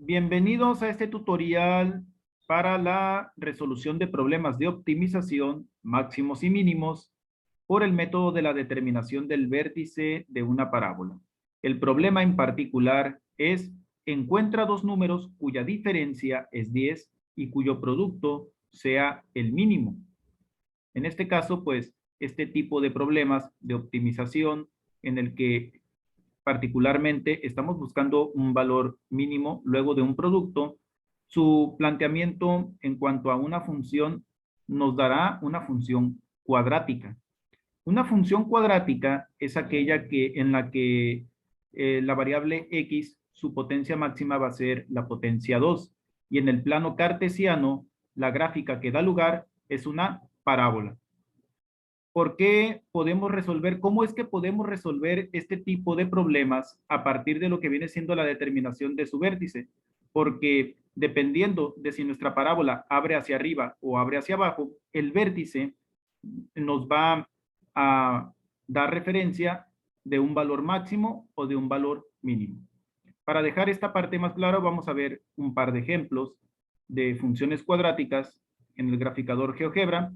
Bienvenidos a este tutorial para la resolución de problemas de optimización máximos y mínimos por el método de la determinación del vértice de una parábola. El problema en particular es: encuentra dos números cuya diferencia es 10 y cuyo producto sea el mínimo. En este caso, pues, este tipo de problemas de optimización en el que particularmente estamos buscando un valor mínimo luego de un producto, su planteamiento en cuanto a una función nos dará una función cuadrática. Una función cuadrática es aquella en la que la variable x, su potencia máxima va a ser la potencia 2, y en el plano cartesiano, la gráfica que da lugar es una parábola. ¿Por qué podemos resolver? ¿Cómo es que podemos resolver este tipo de problemas a partir de lo que viene siendo la determinación de su vértice? Porque dependiendo de si nuestra parábola abre hacia arriba o abre hacia abajo, el vértice nos va a dar referencia de un valor máximo o de un valor mínimo. Para dejar esta parte más clara, vamos a ver un par de ejemplos de funciones cuadráticas en el graficador GeoGebra,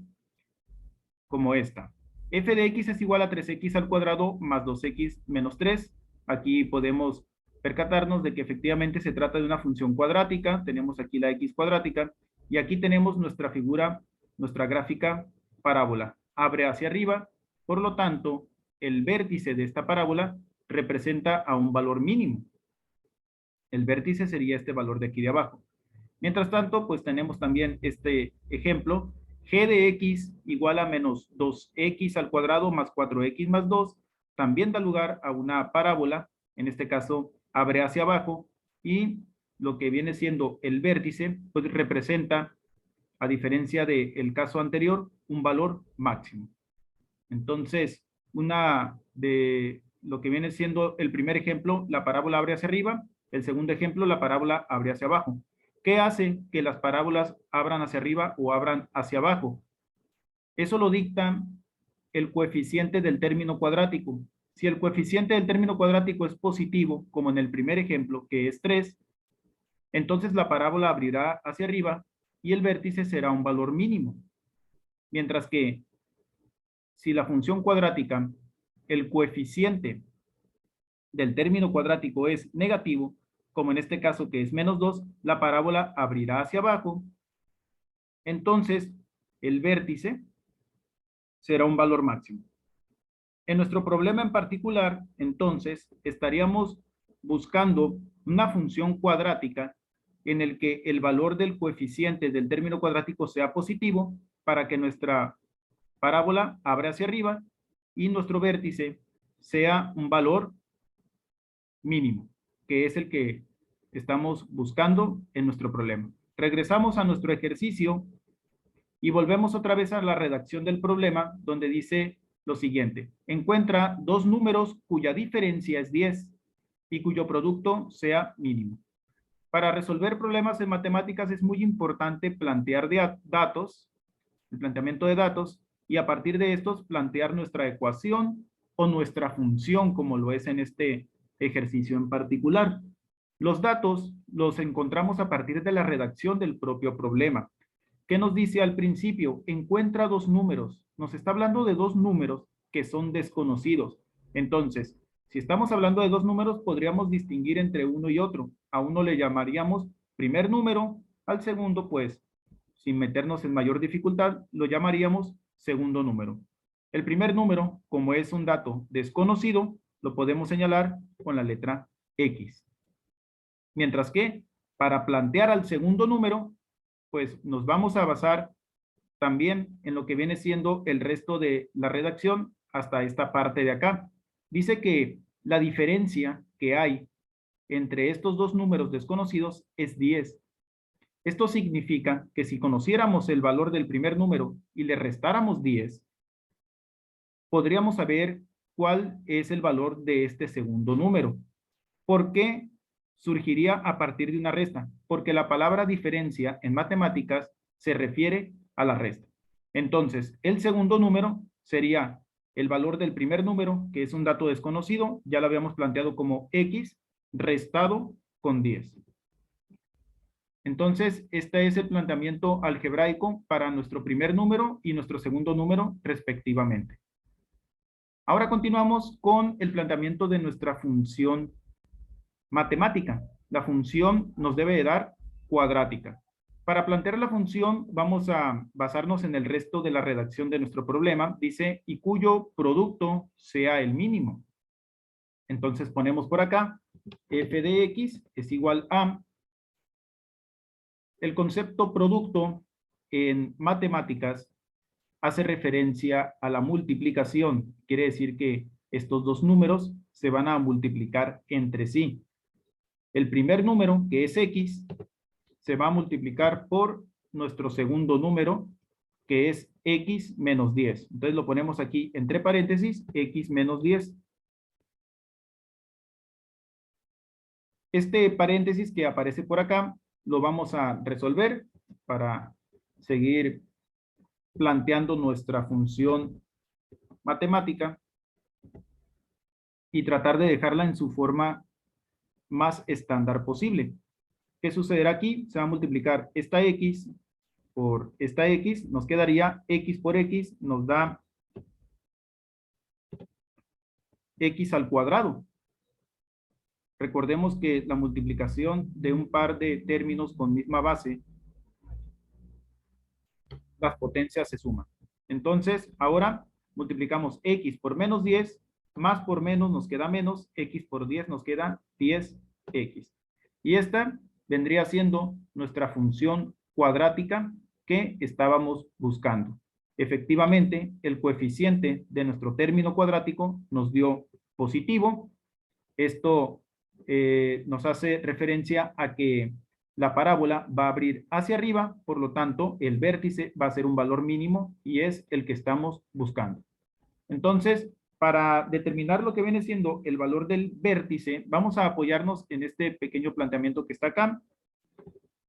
como esta. F de x es igual a 3x al cuadrado más 2x menos 3. Aquí podemos percatarnos de que efectivamente se trata de una función cuadrática. Tenemos aquí la x cuadrática y aquí tenemos nuestra figura, nuestra gráfica parábola. Abre hacia arriba, por lo tanto, el vértice de esta parábola representa a un valor mínimo. El vértice sería este valor de aquí de abajo. Mientras tanto, pues tenemos también este ejemplo: g de x igual a menos 2x al cuadrado más 4x más 2, también da lugar a una parábola. En este caso abre hacia abajo y lo que viene siendo el vértice, pues representa, a diferencia del caso anterior, un valor máximo. Entonces, una de lo que viene siendo el primer ejemplo, la parábola abre hacia arriba; el segundo ejemplo, la parábola abre hacia abajo. ¿Qué hace que las parábolas abran hacia arriba o abran hacia abajo? Eso lo dicta el coeficiente del término cuadrático. Si el coeficiente del término cuadrático es positivo, como en el primer ejemplo, que es 3, entonces la parábola abrirá hacia arriba y el vértice será un valor mínimo. Mientras que si la función cuadrática, el coeficiente del término cuadrático es negativo, como en este caso que es menos 2, la parábola abrirá hacia abajo. Entonces, el vértice será un valor máximo. En nuestro problema en particular, entonces, estaríamos buscando una función cuadrática en el que el valor del coeficiente del término cuadrático sea positivo para que nuestra parábola abra hacia arriba y nuestro vértice sea un valor mínimo, que es el que estamos buscando en nuestro problema. Regresamos a nuestro ejercicio y volvemos otra vez a la redacción del problema, donde dice lo siguiente: encuentra dos números cuya diferencia es 10 y cuyo producto sea mínimo. Para resolver problemas en matemáticas es muy importante plantear datos, el planteamiento de datos, y a partir de estos plantear nuestra ecuación o nuestra función, como lo es en este ejercicio en particular. Los datos los encontramos a partir de la redacción del propio problema. ¿Qué nos dice al principio? Encuentra dos números. Nos está hablando de dos números que son desconocidos. Entonces, si estamos hablando de dos números, podríamos distinguir entre uno y otro. A uno le llamaríamos primer número, al segundo, pues, sin meternos en mayor dificultad, lo llamaríamos segundo número. El primer número, como es un dato desconocido, lo podemos señalar con la letra X. Mientras que, para plantear al segundo número, pues nos vamos a basar también en lo que viene siendo el resto de la redacción hasta esta parte de acá. Dice que la diferencia que hay entre estos dos números desconocidos es 10. Esto significa que si conociéramos el valor del primer número y le restáramos 10, podríamos saber cuál es el valor de este segundo número. ¿Por qué surgiría a partir de una resta? Porque la palabra diferencia en matemáticas se refiere a la resta. Entonces, el segundo número sería el valor del primer número, que es un dato desconocido, ya lo habíamos planteado como X, restado con 10. Entonces, este es el planteamiento algebraico para nuestro primer número y nuestro segundo número, respectivamente. Ahora continuamos con el planteamiento de nuestra función matemática. La función nos debe de dar cuadrática. Para plantear la función, vamos a basarnos en el resto de la redacción de nuestro problema. Dice, y cuyo producto sea el mínimo. Entonces ponemos por acá, f de x es igual a... El concepto producto en matemáticas hace referencia a la multiplicación. Quiere decir que estos dos números se van a multiplicar entre sí. El primer número, que es x, se va a multiplicar por nuestro segundo número, que es x menos 10. Entonces lo ponemos aquí entre paréntesis, x menos 10. Este paréntesis que aparece por acá, lo vamos a resolver para seguir planteando nuestra función matemática y tratar de dejarla en su forma más estándar posible. ¿Qué sucederá aquí? Se va a multiplicar esta x por esta x, nos quedaría x por x, nos da x al cuadrado. Recordemos que la multiplicación de un par de términos con misma base, las potencias se suman. Entonces, ahora multiplicamos x por menos 10, más por menos nos queda menos, x por 10 nos queda 10x. Y esta vendría siendo nuestra función cuadrática que estábamos buscando. Efectivamente, el coeficiente de nuestro término cuadrático nos dio positivo. Esto nos hace referencia a que la parábola va a abrir hacia arriba, por lo tanto, el vértice va a ser un valor mínimo y es el que estamos buscando. Entonces, para determinar lo que viene siendo el valor del vértice, vamos a apoyarnos en este pequeño planteamiento que está acá.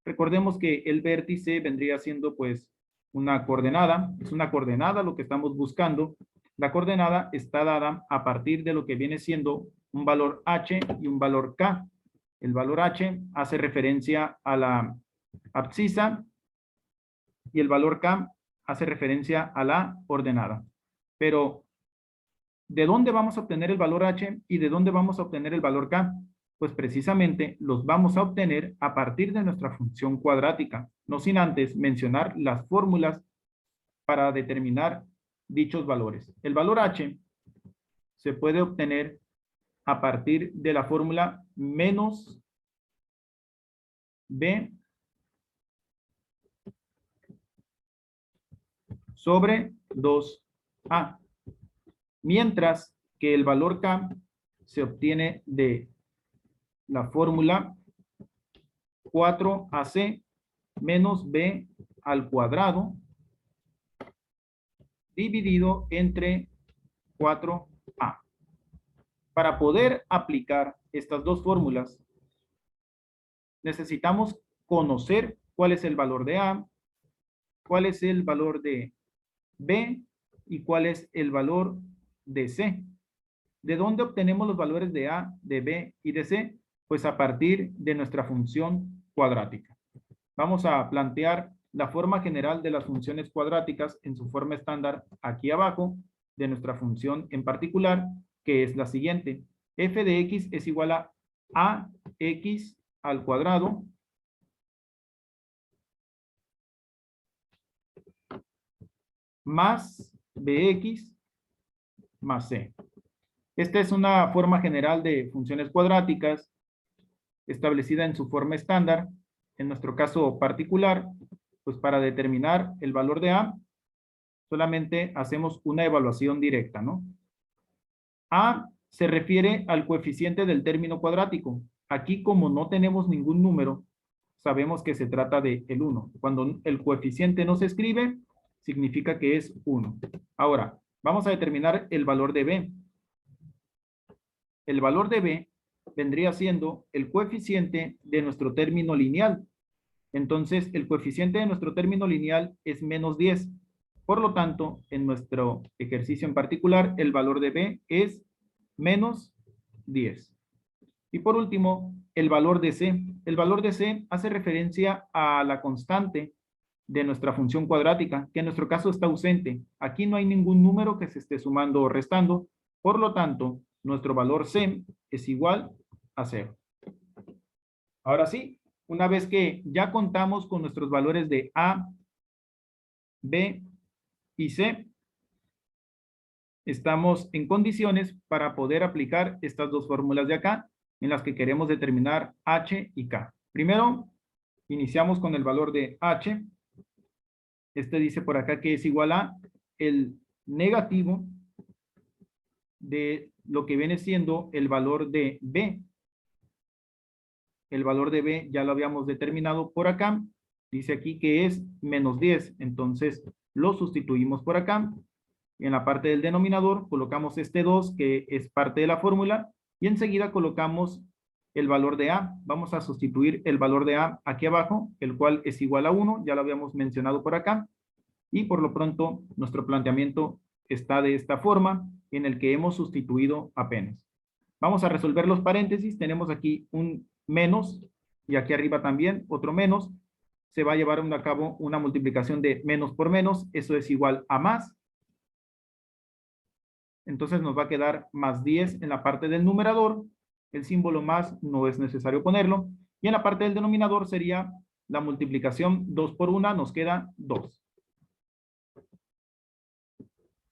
Recordemos que el vértice vendría siendo pues una coordenada, es una coordenada lo que estamos buscando. La coordenada está dada a partir de lo que viene siendo un valor h y un valor k. El valor h hace referencia a la abscisa y el valor k hace referencia a la ordenada. Pero, ¿de dónde vamos a obtener el valor h y de dónde vamos a obtener el valor k? Pues precisamente los vamos a obtener a partir de nuestra función cuadrática, no sin antes mencionar las fórmulas para determinar dichos valores. El valor h se puede obtener a partir de la fórmula menos b sobre 2a, mientras que el valor k se obtiene de la fórmula 4ac menos b al cuadrado dividido entre 4a. Para poder aplicar estas dos fórmulas, necesitamos conocer cuál es el valor de a, cuál es el valor de b y cuál es el valor de c. ¿De dónde obtenemos los valores de a, de b y de c? Pues a partir de nuestra función cuadrática. Vamos a plantear la forma general de las funciones cuadráticas en su forma estándar aquí abajo de nuestra función en particular, que es la siguiente. F de x es igual a ax al cuadrado más bx más c. Esta es una forma general de funciones cuadráticas establecida en su forma estándar. En nuestro caso particular, pues para determinar el valor de a, solamente hacemos una evaluación directa, ¿no? A se refiere al coeficiente del término cuadrático. Aquí, como no tenemos ningún número, sabemos que se trata de el 1. Cuando el coeficiente no se escribe, significa que es 1. Ahora, vamos a determinar el valor de b. El valor de b vendría siendo el coeficiente de nuestro término lineal. Entonces, el coeficiente de nuestro término lineal es menos 10. Por lo tanto, en nuestro ejercicio en particular, el valor de b es menos 10. Y por último, el valor de c. el valor de C hace referencia a la constante de nuestra función cuadrática, que en nuestro caso está ausente. Aquí no hay ningún número que se esté sumando o restando, por lo tanto, nuestro valor C es igual a 0. Ahora sí, una vez que ya contamos con nuestros valores de A, B y C, estamos en condiciones para poder aplicar estas dos fórmulas de acá, en las que queremos determinar H y K. Primero, iniciamos con el valor de H. Este dice por acá que es igual a el negativo de lo que viene siendo el valor de B. El valor de B ya lo habíamos determinado por acá. Dice aquí que es menos 10. Entonces lo sustituimos por acá. En la parte del denominador colocamos este 2 que es parte de la fórmula. Y enseguida colocamos el valor de A. Vamos a sustituir el valor de A aquí abajo, el cual es igual a 1. Ya lo habíamos mencionado por acá. Y por lo pronto nuestro planteamiento está de esta forma, en el que hemos sustituido apenas. Vamos a resolver los paréntesis. Tenemos aquí un menos y aquí arriba también otro menos. Se va a llevar a cabo una multiplicación de menos por menos. Eso es igual a más. Entonces nos va a quedar más 10 en la parte del numerador. El símbolo más no es necesario ponerlo. Y en la parte del denominador sería la multiplicación 2 por 1. Nos queda 2.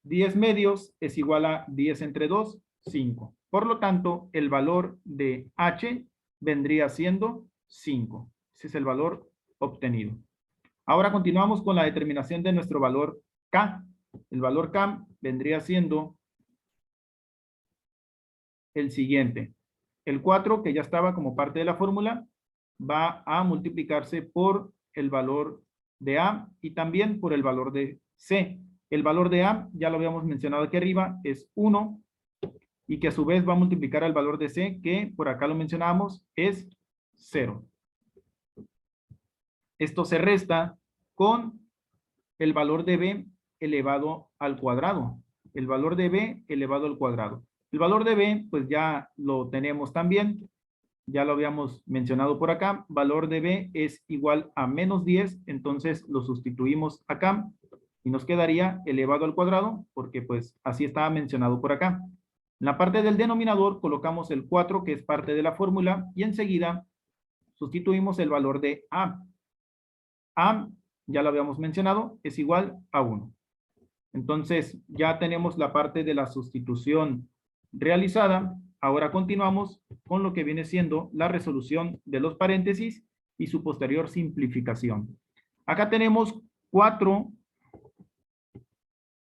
10 medios es igual a 10 entre 2, 5. Por lo tanto, el valor de H vendría siendo 5. Ese es el valor obtenido. Ahora continuamos con la determinación de nuestro valor K. El valor K vendría siendo el siguiente. El 4, que ya estaba como parte de la fórmula, va a multiplicarse por el valor de A y también por el valor de C. El valor de A, ya lo habíamos mencionado aquí arriba, es 1 y que a su vez va a multiplicar el valor de C, que por acá lo mencionábamos, es 0. Esto se resta con el valor de B elevado al cuadrado. El valor de B elevado al cuadrado. El valor de B, pues ya lo tenemos también. Ya lo habíamos mencionado por acá. Valor de B es igual a menos 10. Entonces lo sustituimos acá. Y nos quedaría elevado al cuadrado, porque pues así estaba mencionado por acá. En la parte del denominador colocamos el 4, que es parte de la fórmula, y enseguida sustituimos el valor de A. A, ya lo habíamos mencionado, es igual a 1. Entonces, ya tenemos la parte de la sustitución realizada. Ahora continuamos con lo que viene siendo la resolución de los paréntesis y su posterior simplificación. Acá tenemos 4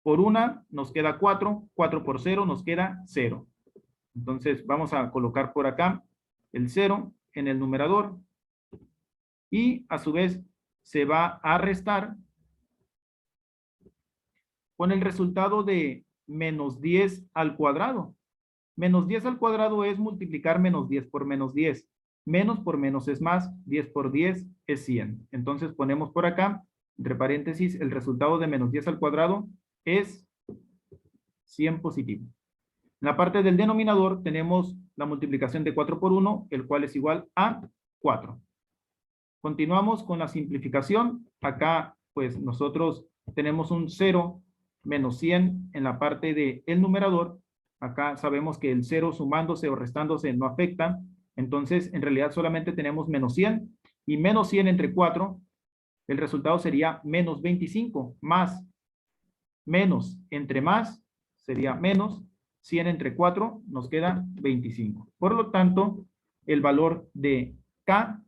por 1, nos queda 4. 4 por 0 nos queda 0. Entonces, vamos a colocar por acá el 0 en el numerador. Y a su vez se va a restar con el resultado de menos 10 al cuadrado. Menos 10 al cuadrado es multiplicar menos 10 por menos 10. Menos por menos es más. 10 por 10 es 100. Entonces ponemos por acá, entre paréntesis, el resultado de menos 10 al cuadrado es 100 positivo. En la parte del denominador tenemos la multiplicación de 4 por 1, el cual es igual a 4. Continuamos con la simplificación. Acá, pues, nosotros tenemos un 0 menos 100 en la parte del numerador. Acá sabemos que el 0 sumándose o restándose no afecta. Entonces, en realidad solamente tenemos menos 100. Y menos 100 entre 4, el resultado sería menos 25. Más, menos entre más, sería menos. 100 entre 4 nos queda 25. Por lo tanto, el valor de K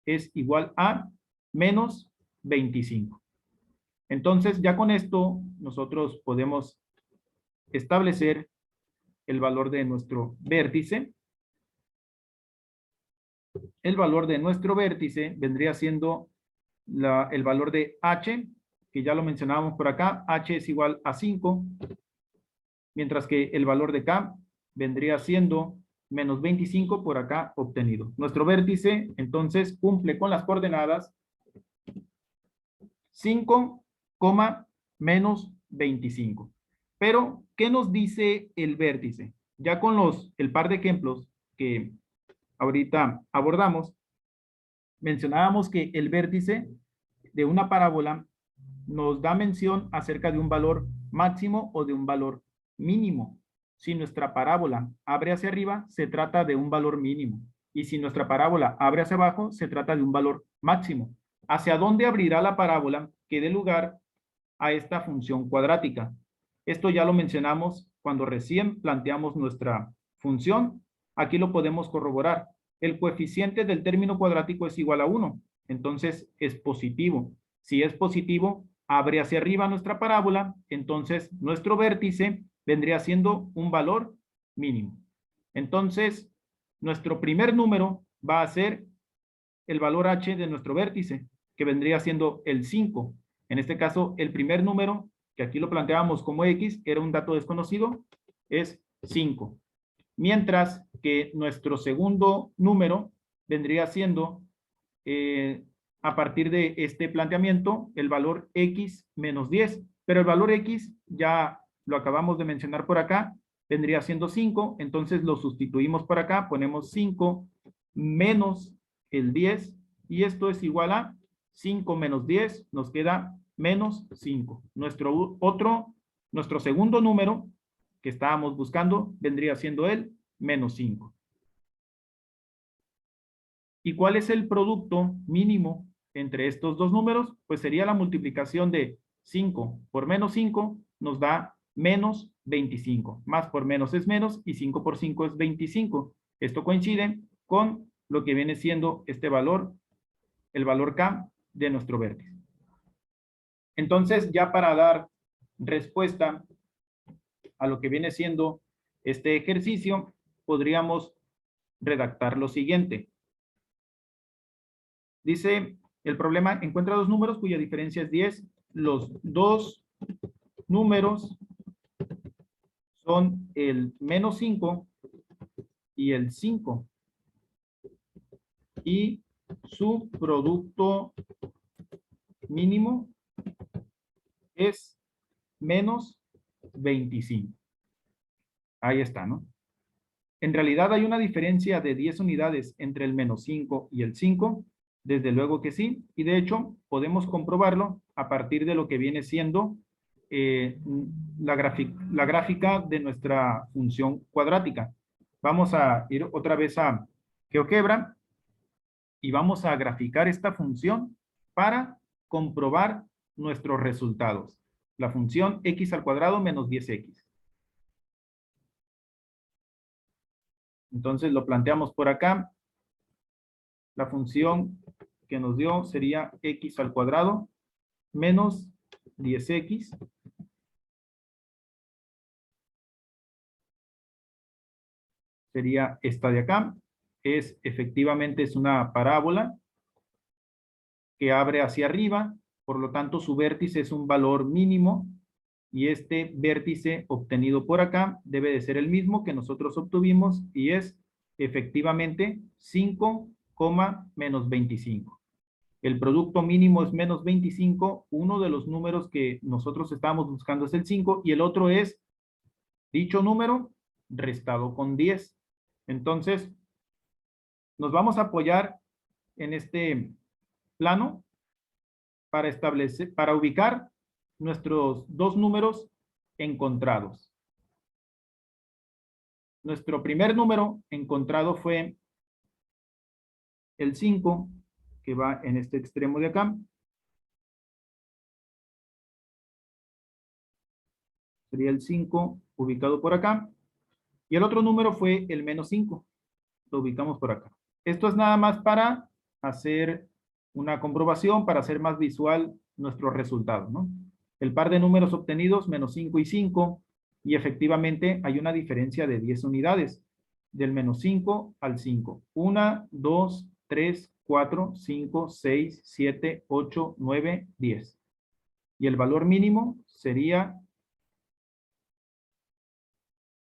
es igual a menos 25. Entonces, ya con esto, nosotros podemos establecer el valor de nuestro vértice. El valor de nuestro vértice vendría siendo el valor de H, que ya lo mencionábamos por acá. H es igual a 5, mientras que el valor de K vendría siendo menos 25 por acá obtenido. Nuestro vértice, entonces, cumple con las coordenadas 5, menos 25. Pero, ¿qué nos dice el vértice? Ya con el par de ejemplos que ahorita abordamos, mencionábamos que el vértice de una parábola nos da mención acerca de un valor máximo o de un valor mínimo. Si nuestra parábola abre hacia arriba, se trata de un valor mínimo. Y si nuestra parábola abre hacia abajo, se trata de un valor máximo. ¿Hacia dónde abrirá la parábola que dé lugar a esta función cuadrática? Esto ya lo mencionamos cuando recién planteamos nuestra función. Aquí lo podemos corroborar. El coeficiente del término cuadrático es igual a 1. Entonces es positivo. Si es positivo, abre hacia arriba nuestra parábola. Entonces nuestro vértice vendría siendo un valor mínimo. Entonces, nuestro primer número va a ser el valor h de nuestro vértice, que vendría siendo el 5. En este caso, el primer número, que aquí lo planteábamos como x, era un dato desconocido, es 5. Mientras que nuestro segundo número vendría siendo, a partir de este planteamiento, el valor x menos 10. Pero el valor x, ya lo acabamos de mencionar por acá, vendría siendo 5. Entonces lo sustituimos por acá, ponemos 5 menos el 10, y esto es igual a 5 menos 10, nos queda menos 5. Nuestro segundo número que estábamos buscando vendría siendo el menos 5. ¿Y cuál es el producto mínimo entre estos dos números? Pues sería la multiplicación de 5 por menos 5 nos da menos 25. Más por menos es menos y 5 por 5 es 25. Esto coincide con lo que viene siendo este valor, el valor K de nuestro vértice. Entonces, ya para dar respuesta a lo que viene siendo este ejercicio, podríamos redactar lo siguiente. Dice, el problema encuentra dos números cuya diferencia es 10. Los dos números son el menos 5 y el 5. Y su producto mínimo es menos 25. Ahí está, ¿no? En realidad hay una diferencia de 10 unidades entre el menos 5 y el 5. Desde luego que sí. Y de hecho, podemos comprobarlo a partir de lo que viene siendo la gráfica de nuestra función cuadrática. Vamos a ir otra vez a GeoGebra y vamos a graficar esta función para comprobar nuestros resultados. La función x al cuadrado menos 10x. Entonces lo planteamos por acá. La función que nos dio sería x al cuadrado menos 10x sería esta de acá. Efectivamente es una parábola que abre hacia arriba, por lo tanto su vértice es un valor mínimo y este vértice obtenido por acá debe de ser el mismo que nosotros obtuvimos y es efectivamente 5, menos 25. El producto mínimo es menos 25, uno de los números que nosotros estamos buscando es el 5 y el otro es dicho número restado con 10. Entonces, nos vamos a apoyar en este plano para ubicar nuestros dos números encontrados. Nuestro primer número encontrado fue el 5, que va en este extremo de acá. Sería el 5 ubicado por acá. Y el otro número fue el menos 5. Lo ubicamos por acá. Esto es nada más para hacer una comprobación, para hacer más visual nuestro resultado, ¿no? El par de números obtenidos, menos 5 y 5, y efectivamente hay una diferencia de 10 unidades, del menos 5 al 5. 1, 2, 3, 4, 5, 6, 7, 8, 9, 10. Y el valor mínimo sería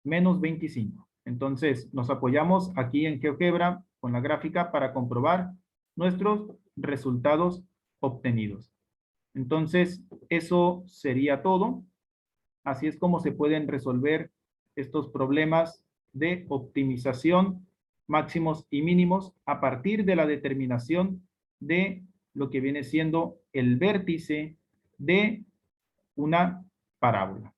menos 25. Entonces, nos apoyamos aquí en GeoGebra con la gráfica para comprobar nuestros resultados obtenidos. Entonces, eso sería todo. Así es como se pueden resolver estos problemas de optimización máximos y mínimos a partir de la determinación de lo que viene siendo el vértice de una parábola.